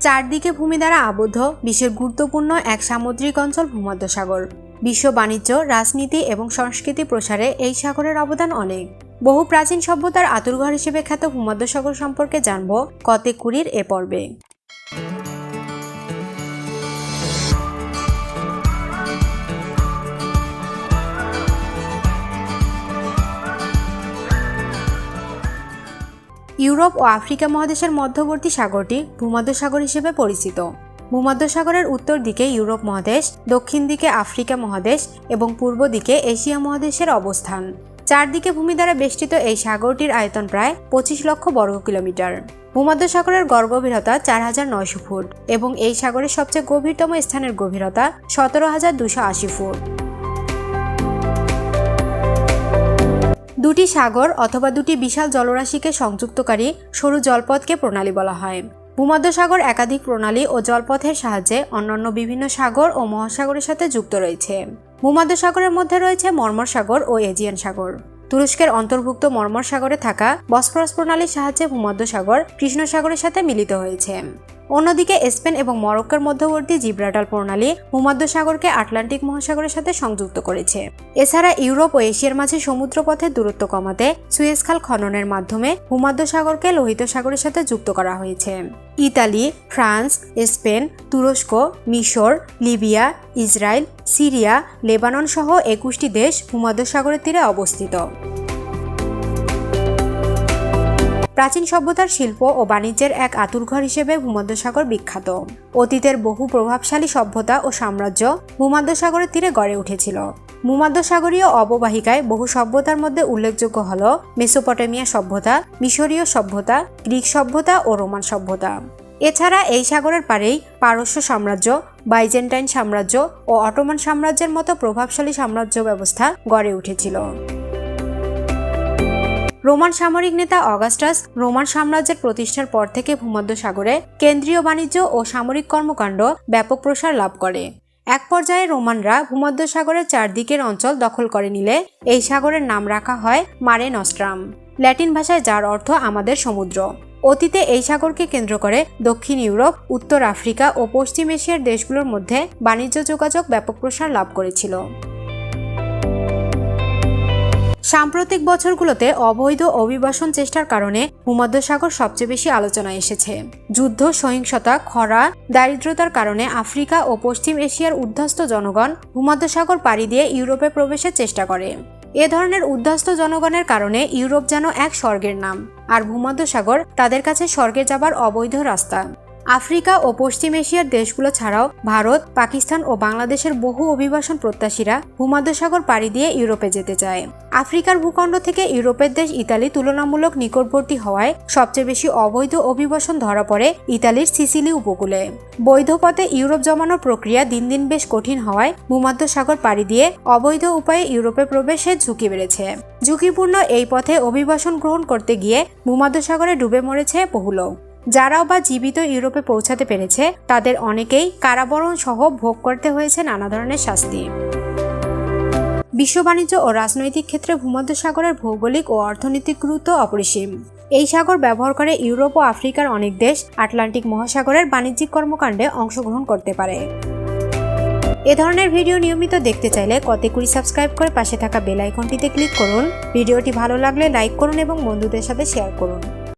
চারদিকে ভূমি দ্বারা আবদ্ধ বিশ্বের গুরুত্বপূর্ণ এক সামুদ্রিক অঞ্চল ভূমধ্যসাগর। বিশ্ব বাণিজ্য, রাজনীতি এবং সংস্কৃতি প্রসারে এই সাগরের অবদান অনেক। বহু প্রাচীন সভ্যতার আঁতুড়ঘর হিসেবে খ্যাত ভূমধ্যসাগর সম্পর্কে জানব কতে কুড়ির এ পর্বে। ইউরোপ ও আফ্রিকা মহাদেশের মধ্যবর্তী সাগরটি ভূমধ্যসাগর হিসেবে পরিচিত। ভূমধ্যসাগরের উত্তর দিকে ইউরোপ মহাদেশ, দক্ষিণ দিকে আফ্রিকা মহাদেশ এবং পূর্ব দিকে এশিয়া মহাদেশের অবস্থান। চারদিকে ভূমি দ্বারা বেষ্টিত এই সাগরটির আয়তন প্রায় 25 লক্ষ বর্গ কিলোমিটার। ভূমধ্যসাগরের গড় গভীরতা 4900 ফুট এবং এই সাগরের সবচেয়ে গভীরতম স্থানের গভীরতা 17,280 ফুট। দুটি সাগর অথবা দুটি বিশাল জলরাশিকে সংযুক্তকারী সরু জলপথকে প্রণালী বলা হয়। ভূমধ্যসাগর একাধিক প্রণালী ও জলপথের সাহায্যে অন্যান্য বিভিন্ন সাগর ও মহাসাগরের সাথে যুক্ত রয়েছে। ভূমধ্যসাগরের মধ্যে রয়েছে মর্মর সাগর ও এজিয়ান সাগর। তুরস্কের অন্তর্ভুক্ত মর্মর সাগরে থাকা বসফরাস প্রণালীর সাহায্যে ভূমধ্যসাগর কৃষ্ণ সাগরের সাথে মিলিত হয়েছে। অন্যদিকে স্পেন এবং মরক্কোর মধ্যবর্তী জিব্রাল্টার প্রণালী ভূমধ্যসাগরকে আটলান্টিক মহাসাগরের সাথে সংযুক্ত করেছে। এছাড়া ইউরোপ ও এশিয়ার মাঝে সমুদ্রপথের দূরত্ব কমাতে সুয়েজ খাল খননের মাধ্যমে ভূমধ্যসাগরকে লোহিত সাগরের সাথে যুক্ত করা হয়েছে। ইতালি, ফ্রান্স, স্পেন, তুরস্ক, মিশর, লিবিয়া, ইসরায়েল, সিরিয়া, লেবানন সহ 21টি দেশ ভূমধ্যসাগরের তীরে অবস্থিত। প্রাচীন সভ্যতার শিল্প ও বাণিজ্যের এক আঁতুড়ঘর হিসেবে ভূমধ্যসাগর বিখ্যাত। অতীতের বহু প্রভাবশালী সভ্যতা ও সাম্রাজ্য ভূমধ্যসাগরের তীরে গড়ে উঠেছিল। ভূমধ্যসাগরীয় অববাহিকায় বহু সভ্যতার মধ্যে উল্লেখযোগ্য হল মেসোপটেমিয়া সভ্যতা, মিশরীয় সভ্যতা, গ্রিক সভ্যতা ও রোমান সভ্যতা। এছাড়া এই সাগরের পাড়েই পারস্য সাম্রাজ্য, বাইজেন্টাইন সাম্রাজ্য ও অটোমান সাম্রাজ্যের মতো প্রভাবশালী সাম্রাজ্য ব্যবস্থা গড়ে উঠেছিল। রোমান সামরিক নেতা অগাস্টাস রোমান সাম্রাজ্যের প্রতিষ্ঠার পর থেকে ভূমধ্যসাগরে কেন্দ্রীয় বাণিজ্য ও সামরিক কর্মকাণ্ড ব্যাপক প্রসার লাভ করে। এক পর্যায়ে রোমানরা ভূমধ্যসাগরের চারদিকের অঞ্চল দখল করে নিলে এই সাগরের নাম রাখা হয় মারে নস্ট্রাম, ল্যাটিন ভাষায় যার অর্থ আমাদের সমুদ্র। অতীতে এই সাগরকে কেন্দ্র করে দক্ষিণ ইউরোপ, উত্তর আফ্রিকা ও পশ্চিম এশিয়ার দেশগুলোর মধ্যে বাণিজ্য যোগাযোগ ব্যাপক প্রসার লাভ করেছিল। সাম্প্রতিক বছরগুলোতে অবৈধ অভিবাসন চেষ্টার কারণে ভূমধ্যসাগর সবচেয়ে বেশি আলোচনায় এসেছে। যুদ্ধ, সহিংসতা, খরা, দারিদ্রতার কারণে আফ্রিকা ও পশ্চিম এশিয়ার উদ্বাস্ত জনগণ ভূমধ্যসাগর পাড়ি দিয়ে ইউরোপে প্রবেশের চেষ্টা করে। এ ধরনের উদ্বাস্ত জনগণের কারণে ইউরোপ যেন এক স্বর্গের নাম, আর ভূমধ্যসাগর তাদের কাছে স্বর্গে যাবার অবৈধ রাস্তা। আফ্রিকা ও পশ্চিম এশিয়ার দেশগুলো ছাড়াও ভারত, পাকিস্তান ও বাংলাদেশের বহু অভিবাসন প্রত্যাশীরা ভূমধ্যসাগর পাড়ি দিয়ে ইউরোপে যেতে চায়। আফ্রিকার ভূখণ্ড থেকে ইউরোপের দেশ ইতালি তুলনামূলক নিকটবর্তী হওয়ায় সবচেয়ে বেশি অবৈধ অভিবাসন ধরা পড়ে ইতালির সিসিলি উপকূলে। বৈধ পথে ইউরোপ জমানোর প্রক্রিয়া দিন দিন বেশ কঠিন হওয়ায় ভূমধ্যসাগর পাড়ি দিয়ে অবৈধ উপায়ে ইউরোপে প্রবেশের ঝুঁকি বেড়েছে। ঝুঁকিপূর্ণ এই পথে অভিবাসন গ্রহণ করতে গিয়ে ভূমধ্যসাগরে ডুবে মরেছে বহু লোক। যারাও বা জীবিত ইউরোপে পৌঁছাতে পেরেছে তাদের অনেকেই কারাবরণ সহ ভোগ করতে হয়েছে নানা ধরনের শাস্তি। বিশ্ব বাণিজ্য ও রাজনৈতিক ক্ষেত্রে ভূমধ্যসাগরের ভৌগোলিক ও অর্থনৈতিক গুরুত্ব অপরিসীম। এই সাগর ব্যবহার করে ইউরোপ ও আফ্রিকার অনেক দেশ আটলান্টিক মহাসাগরের বাণিজ্যিক কর্মকাণ্ডে অংশগ্রহণ করতে পারে। এ ধরনের ভিডিও নিয়মিত দেখতে চাইলে কতে কুড়ি সাবস্ক্রাইব করে পাশে থাকা বেল আইকনটিতে ক্লিক করুন। ভিডিওটি ভালো লাগলে লাইক করুন এবং বন্ধুদের সাথে শেয়ার করুন।